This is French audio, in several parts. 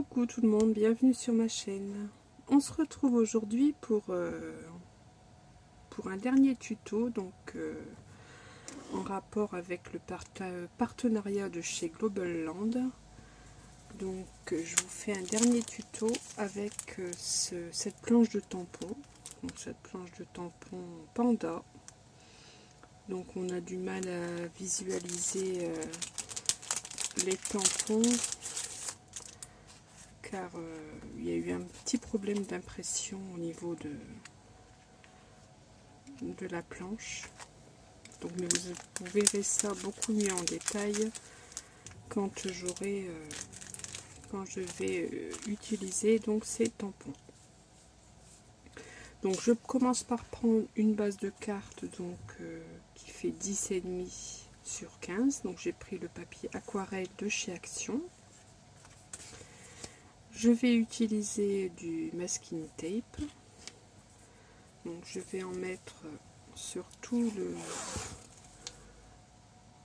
Coucou tout le monde, bienvenue sur ma chaîne. On se retrouve aujourd'hui pour un dernier tuto, donc en rapport avec le partenariat de chez Global Land. Donc je vous fais un dernier tuto avec cette planche de tampon. Donc cette planche de tampon Panda. Donc on a du mal à visualiser les tampons, car il y a eu un petit problème d'impression au niveau de la planche. Donc mais vous verrez ça beaucoup mieux en détail quand je vais utiliser donc ces tampons. Donc je commence par prendre une base de carte donc qui fait 10,5 sur 15. Donc j'ai pris le papier aquarelle de chez Action. Je vais utiliser du masking tape. Donc je vais en mettre sur tout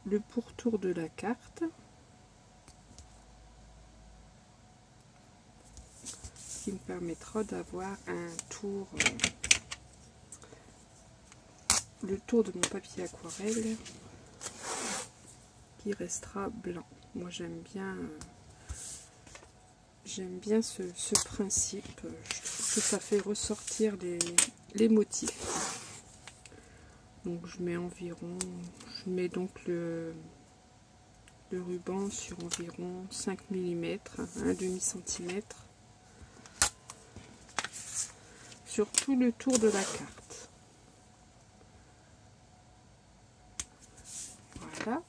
le pourtour de la carte. Ce qui me permettra d'avoir un tour, le tour de mon papier aquarelle qui restera blanc. Moi j'aime bien ce principe. Je trouve que ça fait ressortir les motifs. Donc je mets donc le ruban sur environ 5 mm, un demi-centimètre, sur tout le tour de la carte. Voilà.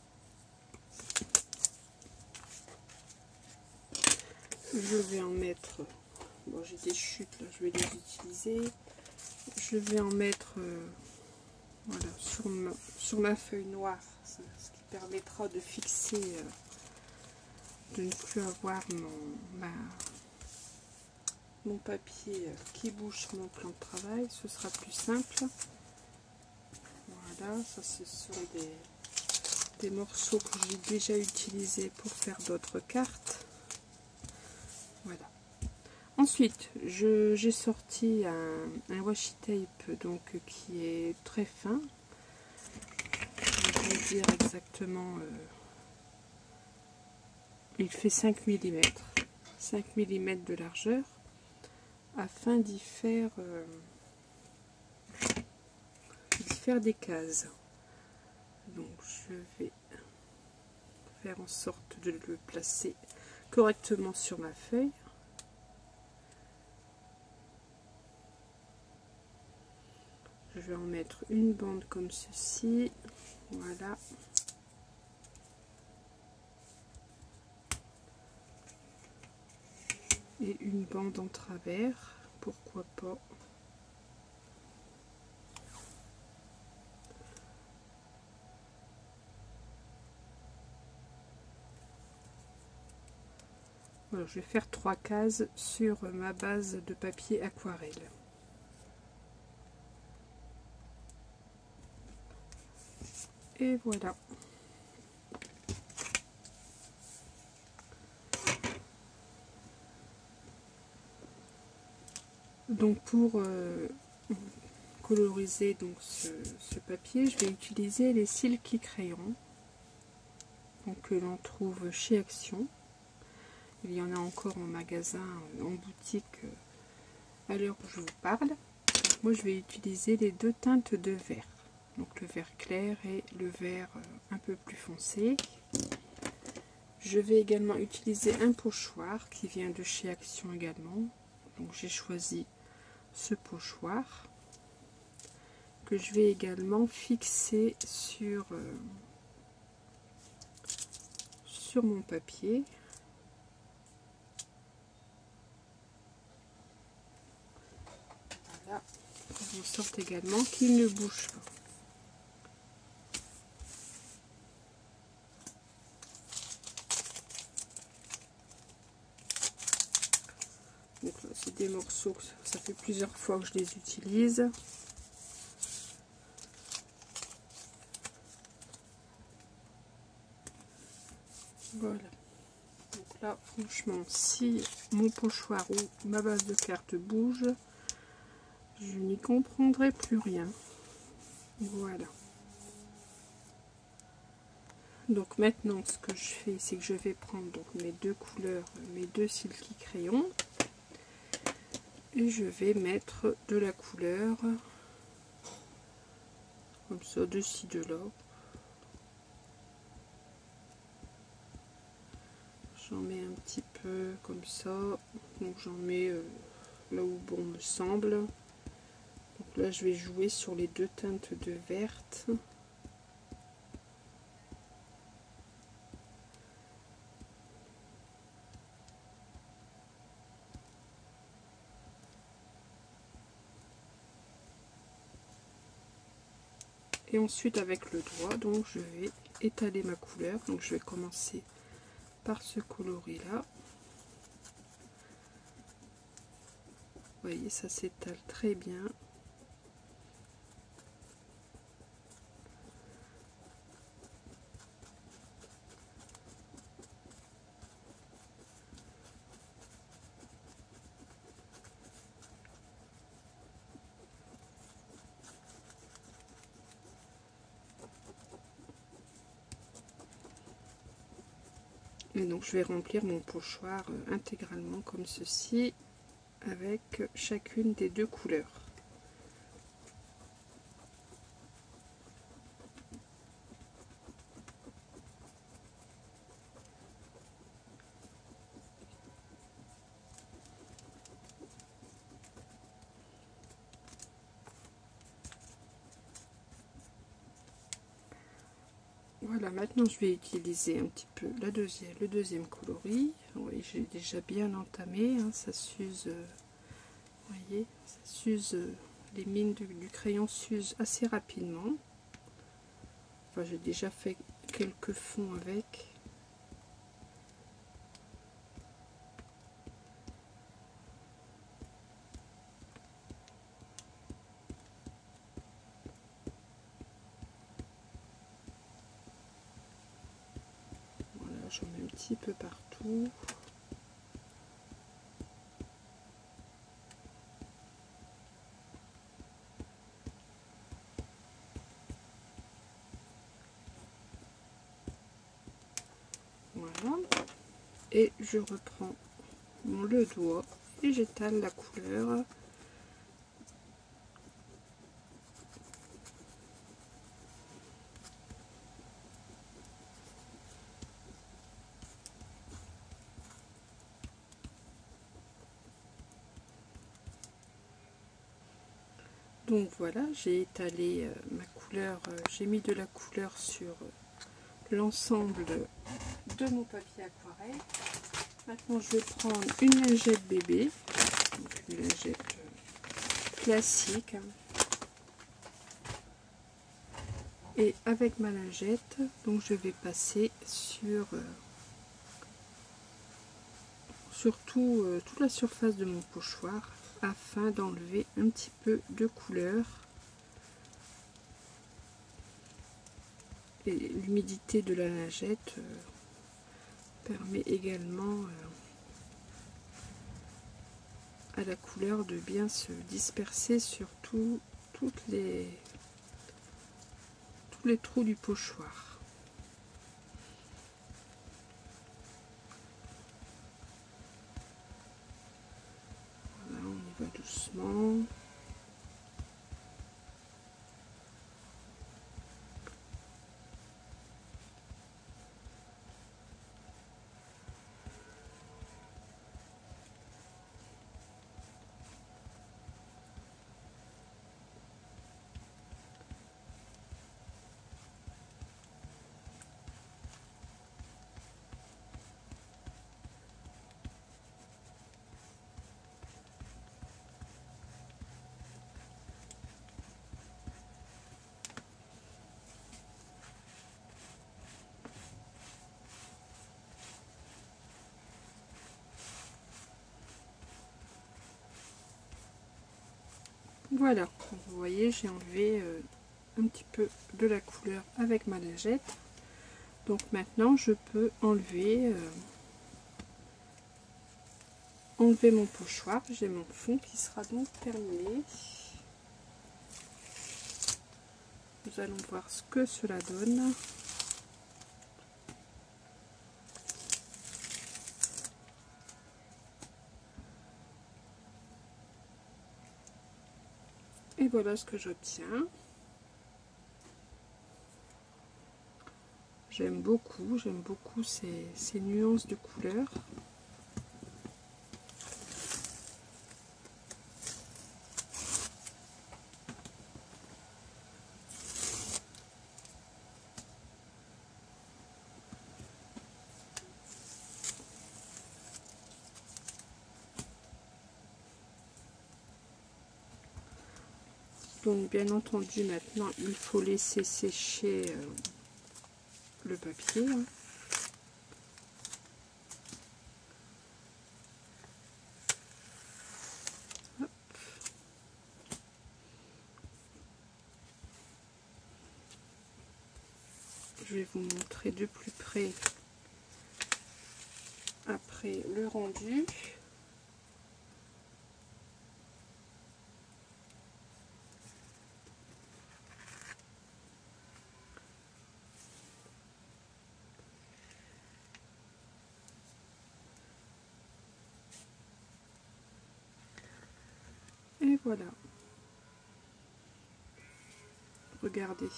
Je vais en mettre, bon j'ai des chutes là, je vais les utiliser. Je vais en mettre voilà, sur ma feuille noire, ce qui permettra de fixer, de ne plus avoir mon papier qui bouge sur mon plan de travail. Ce sera plus simple. Voilà, ça ce sont des morceaux que j'ai déjà utilisés pour faire d'autres cartes. Voilà. Ensuite, j'ai sorti un washi tape donc qui est très fin. Je vais dire exactement, il fait 5 mm, 5 mm de largeur, afin d'y faire des cases. Donc je vais faire en sorte de le placer correctement sur ma feuille. Je vais en mettre une bande comme ceci, voilà. Et une bande en travers, pourquoi pas. Voilà, je vais faire 3 cases sur ma base de papier aquarelle. Et voilà. Donc pour coloriser donc ce papier, je vais utiliser les Silky crayons, donc que l'on trouve chez Action. Il y en a encore en magasin, en boutique à l'heure où je vous parle. Donc moi je vais utiliser les deux teintes de vert, donc le vert clair et le vert un peu plus foncé. Je vais également utiliser un pochoir qui vient de chez Action également. Donc j'ai choisi ce pochoir que je vais également fixer sur mon papier. Voilà, faire en sorte également qu'il ne bouge pas. Donc là, c'est des morceaux que ça fait plusieurs fois que je les utilise. Voilà. Donc là, franchement, si mon pochoir ou ma base de cartes bouge, je n'y comprendrai plus rien. Voilà. Donc maintenant, ce que je fais, c'est que je vais prendre donc mes deux couleurs, mes deux silky crayons, et je vais mettre de la couleur comme ça, de ci, de là. J'en mets un petit peu comme ça, donc j'en mets là où bon me semble. Donc là, je vais jouer sur les deux teintes de verte. Et ensuite avec le doigt, donc je vais étaler ma couleur. Donc je vais commencer par ce coloris là. Vous voyez, ça s'étale très bien. Et donc je vais remplir mon pochoir intégralement comme ceci, avec chacune des deux couleurs. Voilà, maintenant je vais utiliser un petit peu le deuxième coloris. Oui, j'ai déjà bien entamé, hein, ça s'use, vous voyez, ça s'use, les mines du crayon s'usent assez rapidement. Enfin, j'ai déjà fait quelques fonds avec. Voilà, j'en mets un petit peu partout. Voilà, et je reprends le doigt et j'étale la couleur. Donc voilà, j'ai étalé ma couleur, j'ai mis de la couleur sur l'ensemble de mon papier aquarelle. Maintenant je vais prendre une lingette bébé, donc une lingette classique, et avec ma lingette, donc je vais passer sur toute la surface de mon pochoir afin d'enlever un petit peu de couleur. Et l'humidité de la lingette permet également à la couleur de bien se disperser sur tous les trous du pochoir. Voilà, on y va doucement. Voilà, vous voyez, j'ai enlevé un petit peu de la couleur avec ma lingette. Donc maintenant je peux enlever enlever mon pochoir. J'ai mon fond qui sera donc terminé. Nous allons voir ce que cela donne. Et voilà ce que j'obtiens. J'aime beaucoup ces nuances de couleurs. Donc bien entendu maintenant il faut laisser sécher le papier. Hop. Je vais vous montrer de plus près après le rendu. Et voilà. Regardez.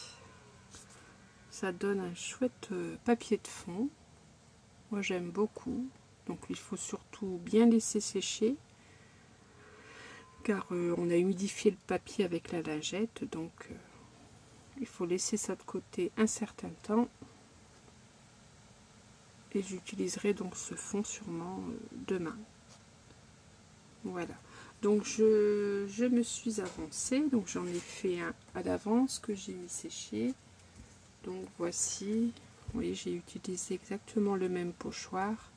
Ça donne un chouette papier de fond. Moi j'aime beaucoup. Donc il faut surtout bien laisser sécher. Car on a humidifié le papier avec la lingette. Donc il faut laisser ça de côté un certain temps. Et j'utiliserai donc ce fond sûrement demain. Voilà. Donc je me suis avancée, donc j'en ai fait un à l'avance que j'ai mis sécher. Donc voici, vous voyez, j'ai utilisé exactement le même pochoir.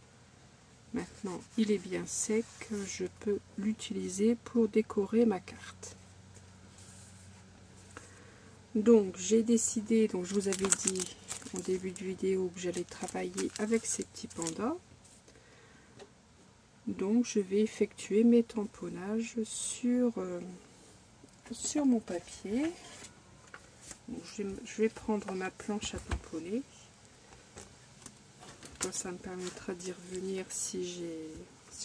Maintenant il est bien sec, je peux l'utiliser pour décorer ma carte. Donc j'ai décidé, donc je vous avais dit en début de vidéo que j'allais travailler avec ces petits pandas. Donc je vais effectuer mes tamponnages sur mon papier. Donc, je vais prendre ma planche à tamponner. Ça me permettra d'y revenir si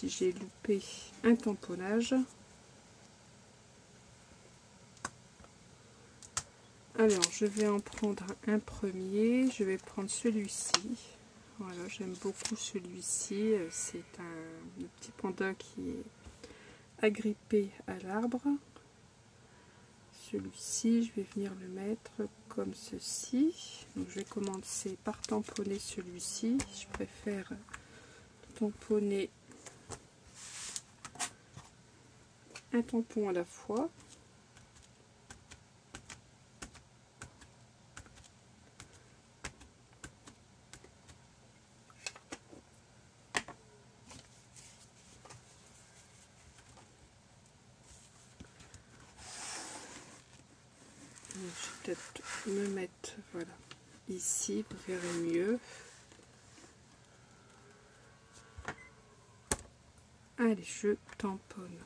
j'ai loupé un tamponnage. Alors je vais en prendre un premier. Je vais prendre celui-ci. Voilà, j'aime beaucoup celui-ci. C'est un petit panda qui est agrippé à l'arbre. Celui-ci, je vais venir le mettre comme ceci. Donc, je vais commencer par tamponner celui-ci. Je préfère tamponner un tampon à la fois. Je vais peut-être me mettre, voilà, ici, vous verrez mieux. Allez, je tamponne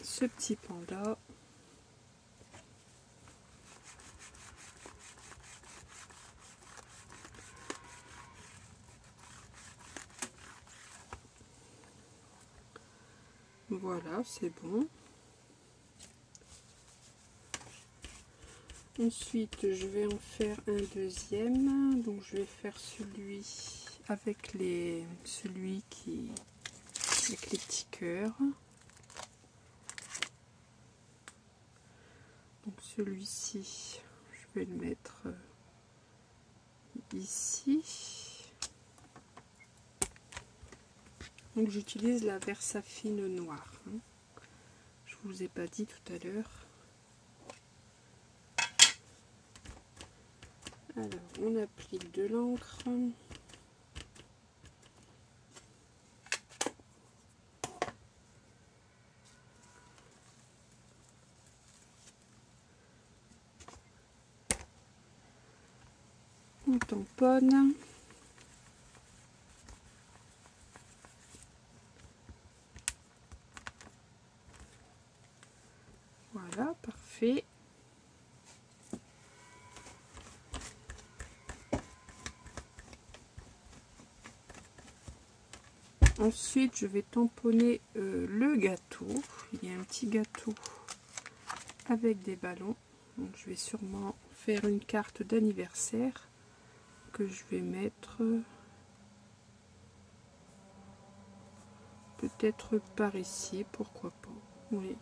ce petit panda. Voilà, c'est bon. Ensuite, je vais en faire un deuxième. Donc, je vais faire celui avec celui qui avec les petits cœurs. Donc, celui-ci, je vais le mettre ici. Donc, j'utilise la Versafine noire. Je vous ai pas dit tout à l'heure. Alors, on applique de l'encre. On tamponne. Voilà, parfait. Ensuite, je vais tamponner le gâteau. Il y a un petit gâteau avec des ballons. Donc, je vais sûrement faire une carte d'anniversaire que je vais mettre peut-être par ici, pourquoi pas. Oui.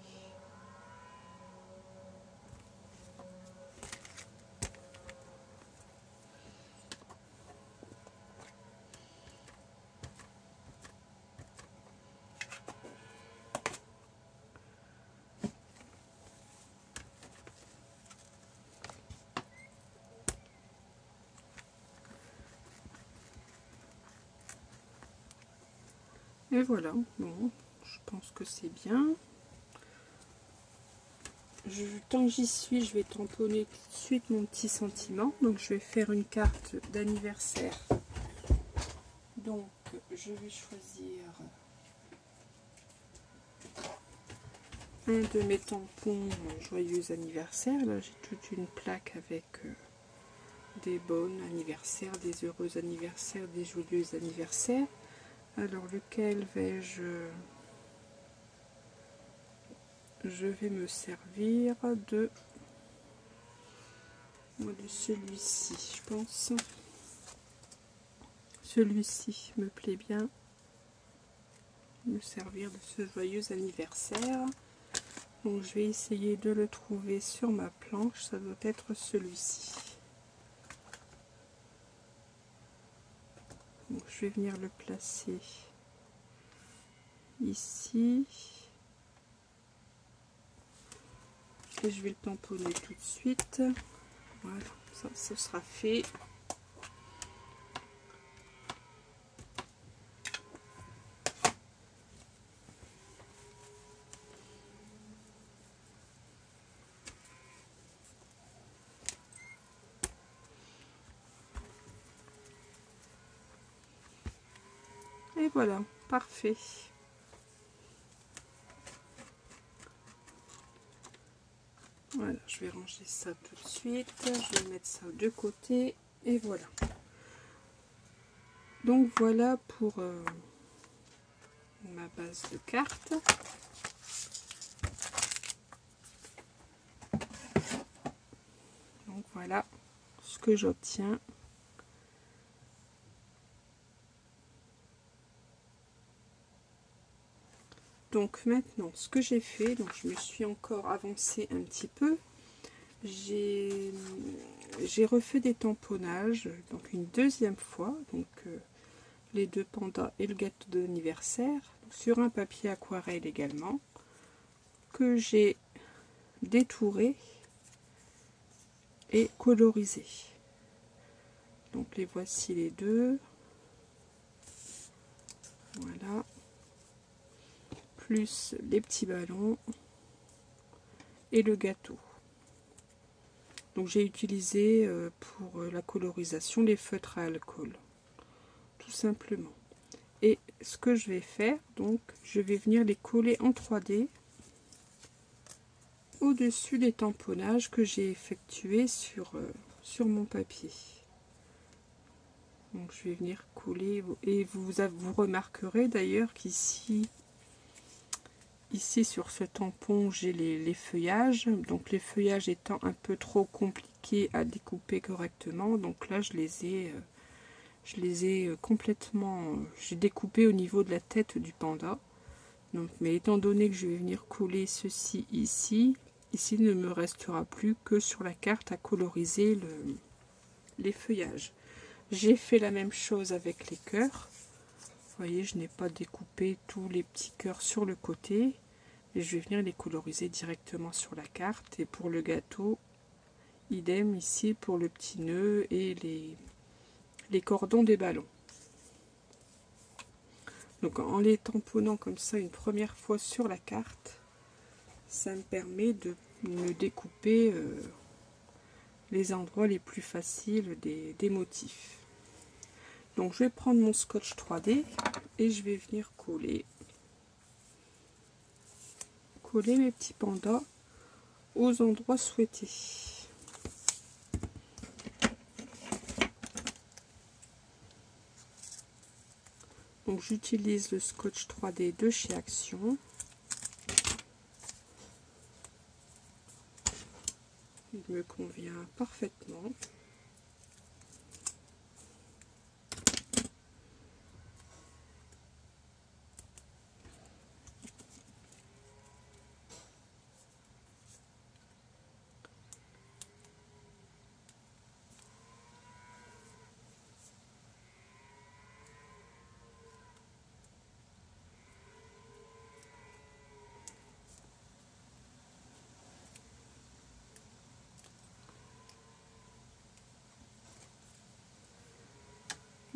Et voilà, bon, je pense que c'est bien. Tant que j'y suis, je vais tamponner tout de suite mon petit sentiment. Donc je vais faire une carte d'anniversaire. Donc je vais choisir un de mes tampons joyeux anniversaire. Là j'ai toute une plaque avec des bons anniversaires, des heureux anniversaires, des joyeux anniversaires. Alors lequel vais-je... Je vais me servir de celui-ci, je pense. Celui-ci me plaît bien. Me servir de ce joyeux anniversaire. Donc je vais essayer de le trouver sur ma planche. Ça doit être celui-ci. Donc je vais venir le placer ici. Et je vais le tamponner tout de suite. Voilà, ça ce sera fait. Et voilà, parfait. Voilà, je vais ranger ça tout de suite. Je vais mettre ça de côté. Et voilà. Donc voilà pour ma base de cartes. Donc voilà ce que j'obtiens. Donc maintenant, ce que j'ai fait, donc je me suis encore avancée un petit peu. J'ai refait des tamponnages, donc une deuxième fois, donc les deux pandas et le gâteau d'anniversaire, sur un papier aquarelle également, que j'ai détouré et colorisé. Donc les voici les deux. Voilà. Plus les petits ballons et le gâteau. Donc j'ai utilisé pour la colorisation les feutres à alcool, tout simplement. Et ce que je vais faire, donc je vais venir les coller en 3D au-dessus des tamponnages que j'ai effectués sur mon papier. Donc je vais venir coller, et vous remarquerez d'ailleurs qu'ici sur ce tampon j'ai les feuillages, donc les feuillages étant un peu trop compliqués à découper correctement, donc là je les ai complètement, j'ai découpé au niveau de la tête du panda. Donc, mais étant donné que je vais venir coller ceci ici, il ne me restera plus que sur la carte à coloriser les feuillages. J'ai fait la même chose avec les cœurs. Vous voyez, je n'ai pas découpé tous les petits cœurs sur le côté. Et je vais venir les coloriser directement sur la carte. Et pour le gâteau, idem ici pour le petit nœud et les cordons des ballons. Donc en les tamponnant comme ça une première fois sur la carte, ça me permet de me découper les endroits les plus faciles des motifs. Donc je vais prendre mon scotch 3D et je vais venir coller mes petits pandas aux endroits souhaités. Donc j'utilise le scotch 3D de chez Action. Il me convient parfaitement.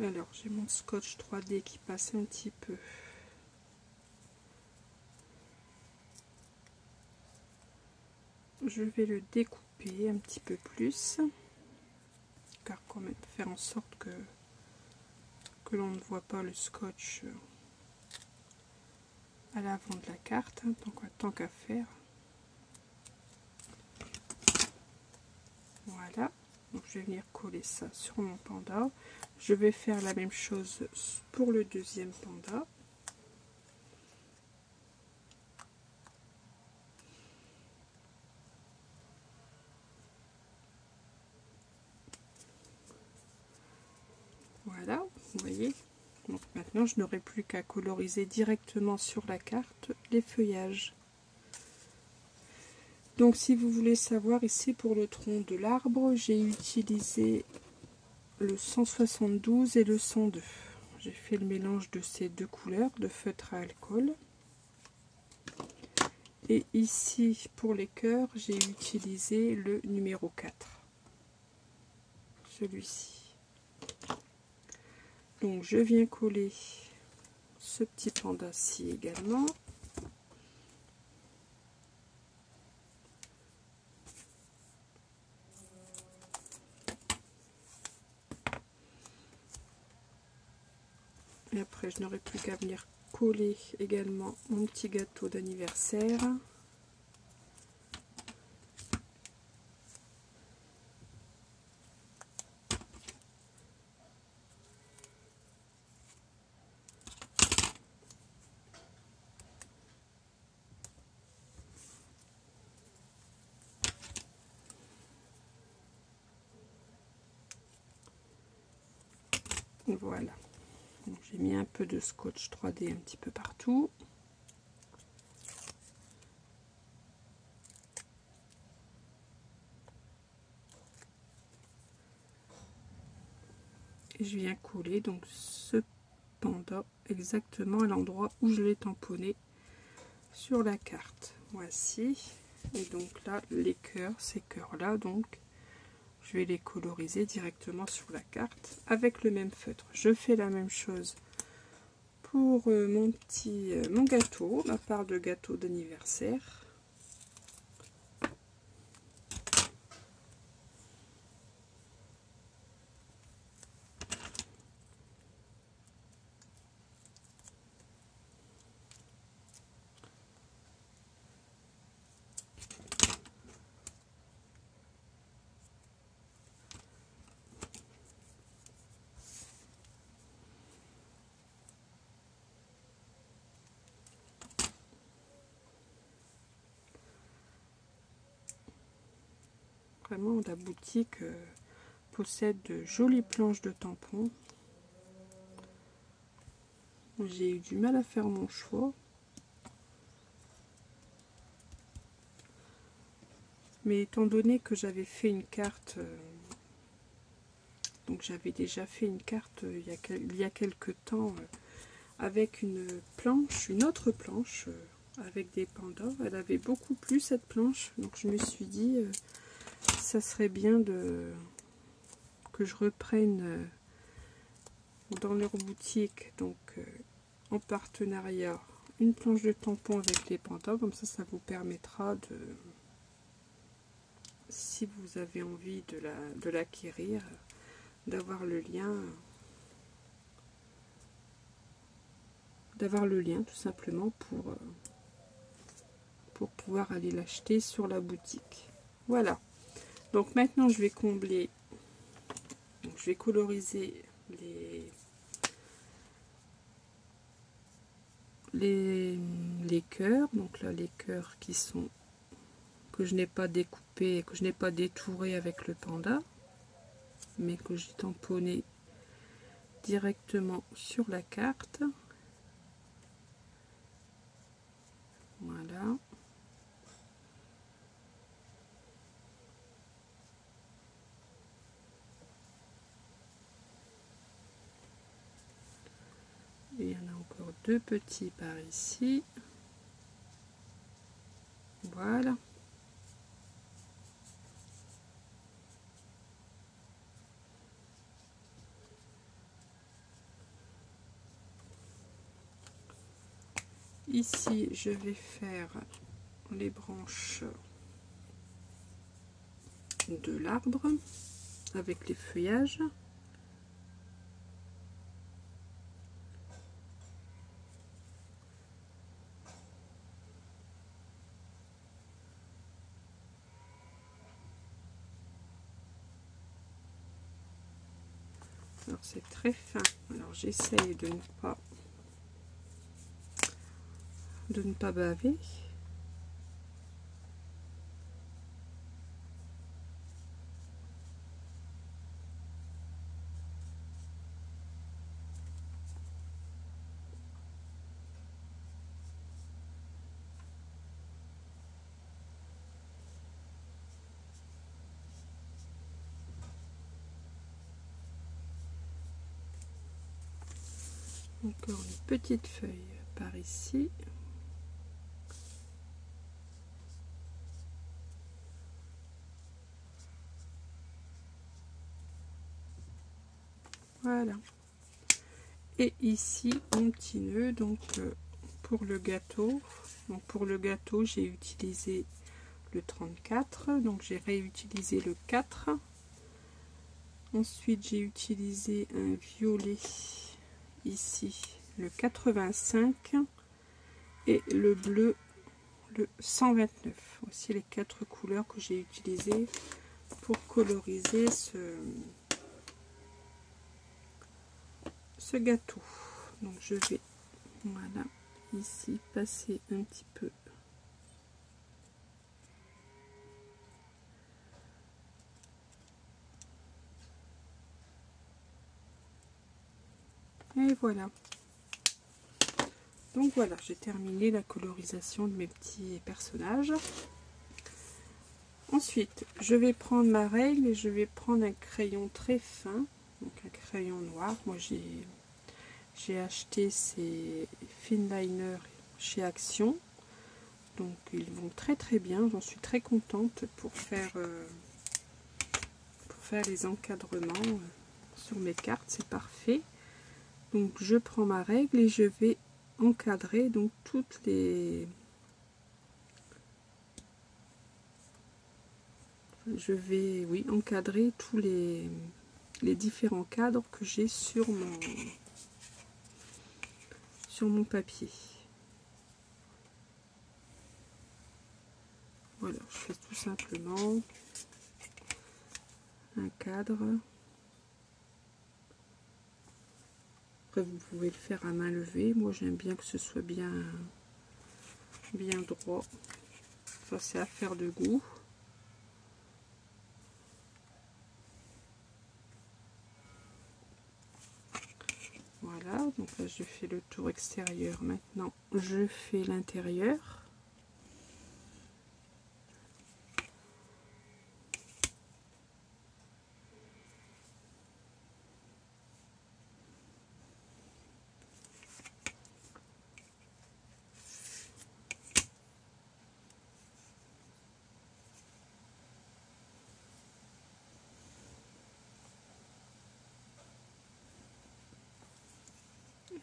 Alors, j'ai mon scotch 3D qui passe un petit peu. Je vais le découper un petit peu plus, car quand même faire en sorte que l'on ne voit pas le scotch à l'avant de la carte, hein, tant qu'à faire. Voilà, donc je vais venir coller ça sur mon panda. Je vais faire la même chose pour le deuxième panda. Voilà, vous voyez. Donc maintenant, je n'aurai plus qu'à coloriser directement sur la carte les feuillages. Donc si vous voulez savoir, ici pour le tronc de l'arbre, j'ai utilisé le 172 et le 102. J'ai fait le mélange de ces deux couleurs de feutre à alcool. Et ici pour les cœurs, j'ai utilisé le numéro 4. Celui-ci. Donc je viens coller ce petit panda-ci également. Et après, je n'aurai plus qu'à venir coller également mon petit gâteau d'anniversaire. Voilà. J'ai mis un peu de scotch 3D un petit peu partout. Et je viens coller donc ce panda exactement à l'endroit où je l'ai tamponné sur la carte. Voici. Et donc là, les cœurs, ces cœurs-là, donc je vais les coloriser directement sur la carte avec le même feutre. Je fais la même chose pour mon gâteau, ma part de gâteau d'anniversaire. Vraiment, la boutique possède de jolies planches de tampons. J'ai eu du mal à faire mon choix. Mais étant donné que j'avais fait une carte, donc j'avais déjà fait une carte il y a quelques temps avec une autre planche avec des pandas. Elle avait beaucoup plu cette planche, donc je me suis dit ça serait bien que je reprenne dans leur boutique, donc en partenariat, une planche de tampon avec les pandas. Comme ça vous permettra de, si vous avez envie de l'acquérir, d'avoir le lien tout simplement pour pouvoir aller l'acheter sur la boutique. Voilà. Donc maintenant je vais combler, donc je vais coloriser les cœurs. Donc là les cœurs qui sont, que je n'ai pas découpé, que je n'ai pas détouré avec le panda, mais que j'ai tamponné directement sur la carte. Voilà. Et il y en a encore deux petits par ici. Voilà. Ici, je vais faire les branches de l'arbre avec les feuillages. Alors c'est très fin, alors j'essaye de ne pas baver. Encore une petite feuille par ici. Voilà. Et ici mon petit nœud, donc pour le gâteau. Donc pour le gâteau, j'ai utilisé le 34, donc j'ai réutilisé le 4. Ensuite, j'ai utilisé un violet ici, le 85, et le bleu, le 129. Voici les 4 couleurs que j'ai utilisées pour coloriser ce gâteau. Donc je vais, voilà, ici passer un petit peu et voilà. Donc voilà, j'ai terminé la colorisation de mes petits personnages. Ensuite, je vais prendre ma règle et je vais prendre un crayon très fin, donc un crayon noir. Moi j'ai acheté ces Finliner chez Action, donc ils vont très très bien. J'en suis très contente pour faire les encadrements sur mes cartes, c'est parfait. Donc je prends ma règle et je vais encadrer donc toutes les... Je vais, oui, encadrer tous les différents cadres que j'ai sur mon papier. Voilà, je fais tout simplement un cadre. Après, vous pouvez le faire à main levée. Moi, j'aime bien que ce soit bien droit. Ça, c'est affaire de goût. Voilà, donc là, je fais le tour extérieur. Maintenant, je fais l'intérieur.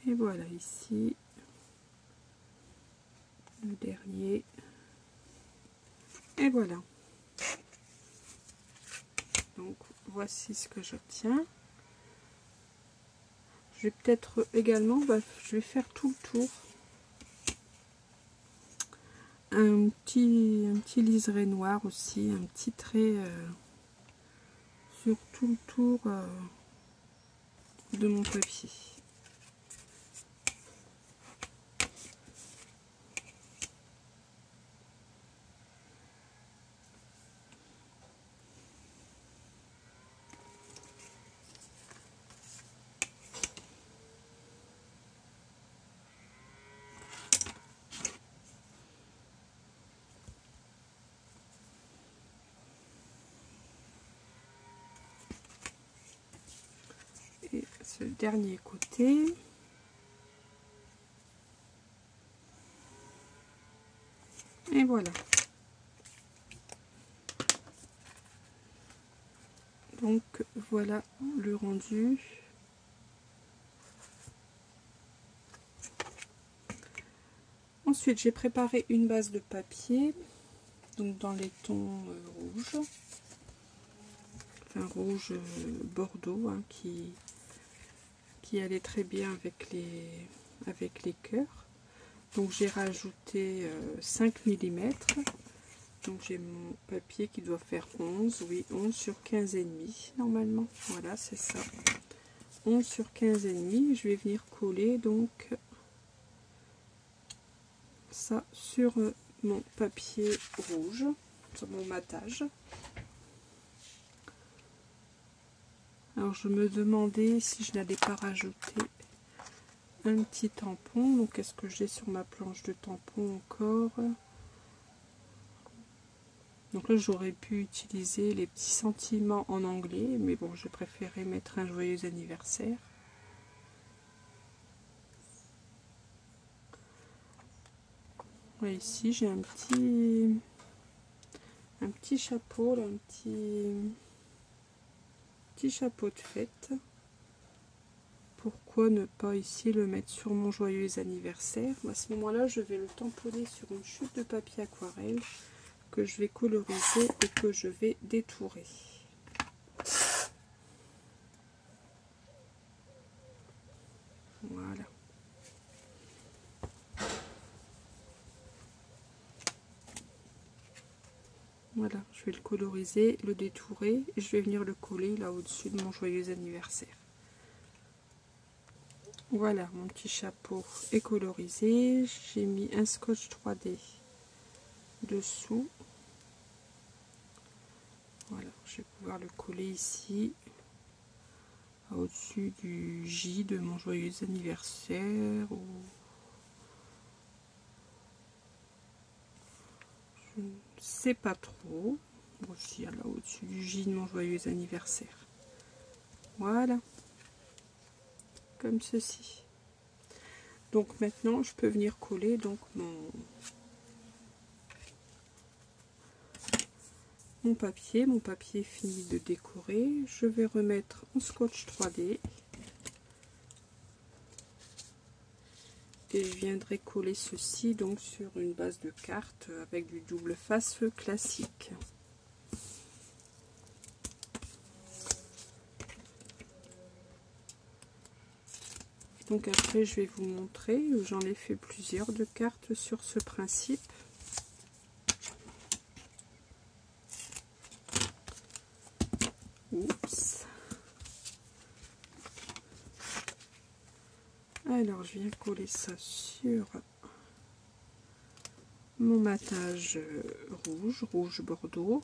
Et voilà, ici, le dernier. Et voilà. Donc, voici ce que j'obtiens. Je vais peut-être également, je vais faire tout le tour un petit liseré noir aussi, un petit trait sur tout le tour de mon papier. Et ce dernier côté. Et voilà. Donc voilà le rendu. Ensuite, j'ai préparé une base de papier, donc dans les tons rouges, enfin rouge bordeaux, hein, qui allait très bien avec les cœurs. Donc j'ai rajouté 5 mm. Donc j'ai mon papier qui doit faire 11, oui, 11 sur 15,5 normalement. Voilà, c'est ça. 11 sur 15,5. Je vais venir coller donc ça sur mon papier rouge, sur mon matage. Alors je me demandais si je n'allais pas rajouter un petit tampon. Donc est-ce que j'ai sur ma planche de tampon encore? Donc là j'aurais pu utiliser les petits sentiments en anglais, mais bon, j'ai préféré mettre un joyeux anniversaire. Et ici j'ai un petit chapeau, là, un petit chapeau de fête. Pourquoi ne pas ici le mettre sur mon joyeux anniversaire? À ce moment-là, je vais le tamponner sur une chute de papier aquarelle que je vais coloriser et que je vais détourer. Voilà. Voilà, je vais le coloriser, le détourer et je vais venir le coller là au-dessus de mon joyeux anniversaire. Voilà, mon petit chapeau est colorisé. J'ai mis un scotch 3D dessous. Voilà, je vais pouvoir le coller ici, au-dessus du J de mon joyeux anniversaire. Ou... je ne sais pas trop. Aussi, là, au-dessus du J de mon joyeux anniversaire. Voilà. Comme ceci. Donc maintenant je peux venir coller donc mon papier fini de décorer. Je vais remettre en scotch 3D et je viendrai coller ceci donc sur une base de carte avec du double face classique. Donc après je vais vous montrer, j'en ai fait plusieurs de cartes sur ce principe. Oups. Alors je viens coller ça sur mon matage rouge bordeaux.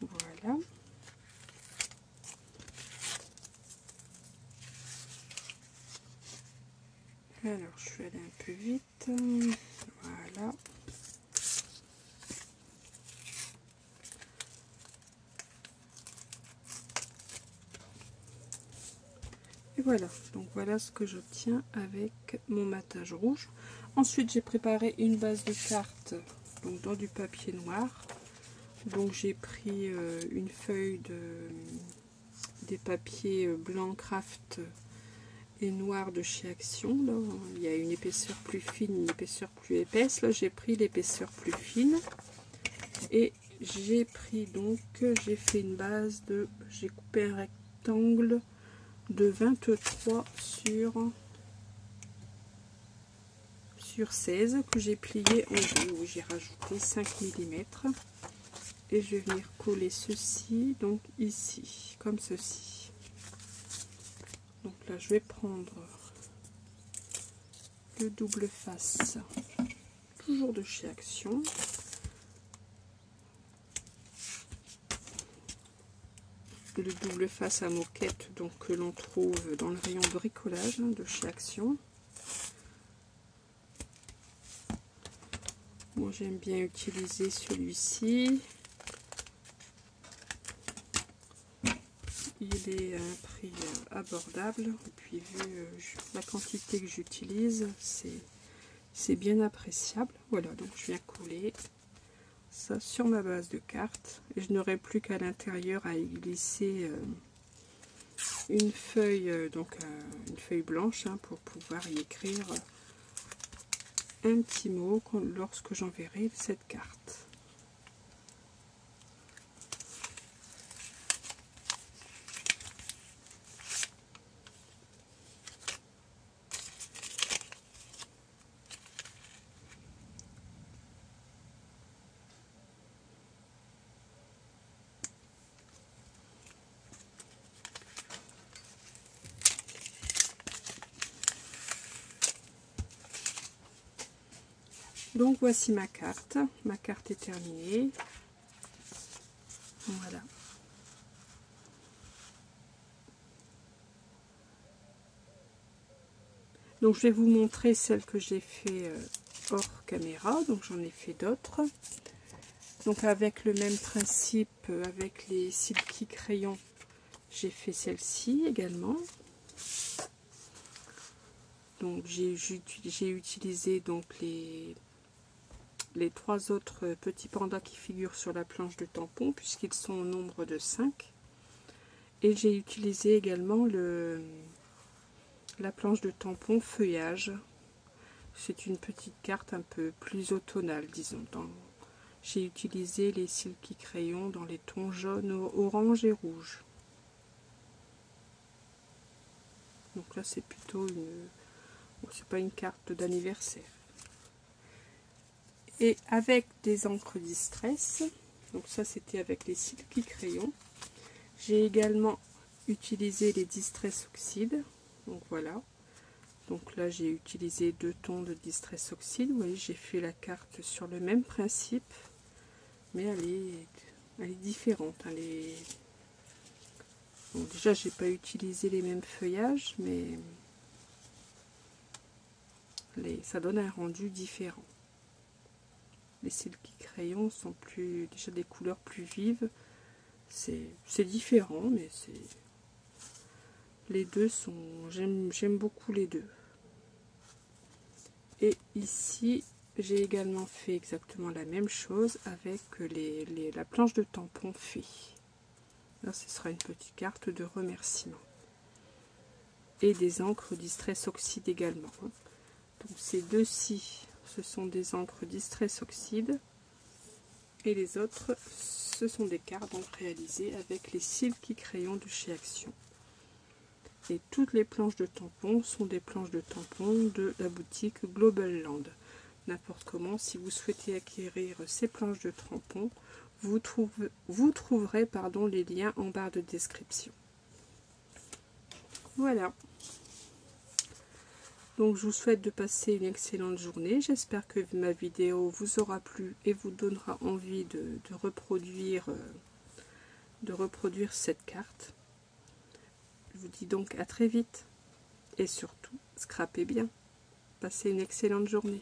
Voilà. Alors je vais aller un peu vite. Voilà. Et voilà, donc voilà ce que j'obtiens avec mon matage rouge. Ensuite j'ai préparé une base de cartes donc dans du papier noir Donc j'ai pris une feuille des papiers blanc craft et noir de chez Action. Là, il y a une épaisseur plus fine, une épaisseur plus épaisse. Là j'ai pris l'épaisseur plus fine. Et j'ai pris donc, j'ai fait une base de, j'ai coupé un rectangle de 23 sur 16 que j'ai plié en deux, où j'ai rajouté 5 mm. Et je vais venir coller ceci, donc ici, comme ceci. Donc là, je vais prendre le double face, toujours de chez Action. Le double face à moquette, donc que l'on trouve dans le rayon bricolage de chez Action. Moi j'aime bien utiliser celui-ci. Il est à un prix abordable, et puis vu la quantité que j'utilise, c'est bien appréciable. Voilà, donc je viens coller ça sur ma base de cartes et je n'aurai plus qu'à l'intérieur à y glisser une feuille, une feuille blanche pour pouvoir y écrire un petit mot lorsque j'enverrai cette carte. Donc voici ma carte est terminée. Voilà. Donc je vais vous montrer celle que j'ai fait hors caméra, donc j'en ai fait d'autres. Donc avec le même principe, avec les Silky crayons, j'ai fait celle-ci également. Donc j'ai utilisé donc les trois autres petits pandas qui figurent sur la planche de tampon, puisqu'ils sont au nombre de 5. Et j'ai utilisé également la planche de tampon feuillage. C'est une petite carte un peu plus automnale, disons. J'ai utilisé les Silky crayons dans les tons jaune, orange et rouge. Donc là c'est plutôt c'est pas une carte d'anniversaire. Et avec des encres Distress, donc ça c'était avec les Silky crayons. J'ai également utilisé les Distress Oxide. Donc voilà. Donc là j'ai utilisé 2 tons de Distress Oxide. Vous voyez, j'ai fait la carte sur le même principe, mais elle est différente. Bon, déjà j'ai pas utilisé les mêmes feuillages, mais ça donne un rendu différent. Les Silky crayons sont déjà des couleurs plus vives. C'est différent, mais les deux sont, j'aime beaucoup les deux. Et ici j'ai également fait exactement la même chose avec la planche de tampon fait. Là ce sera une petite carte de remerciement. Et des encres Distress Oxide également. Donc ces deux-ci, ce sont des encres Distress Oxide. Et les autres, ce sont des cartes donc réalisées avec les Silky crayons de chez Action. Et toutes les planches de tampons sont des planches de tampons de la boutique Global Land. N'importe comment, si vous souhaitez acquérir ces planches de tampons, vous trouverez les liens en barre de description. Voilà. Donc je vous souhaite de passer une excellente journée. J'espère que ma vidéo vous aura plu et vous donnera envie de reproduire cette carte. Je vous dis donc à très vite. Et surtout, scrapez bien. Passez une excellente journée.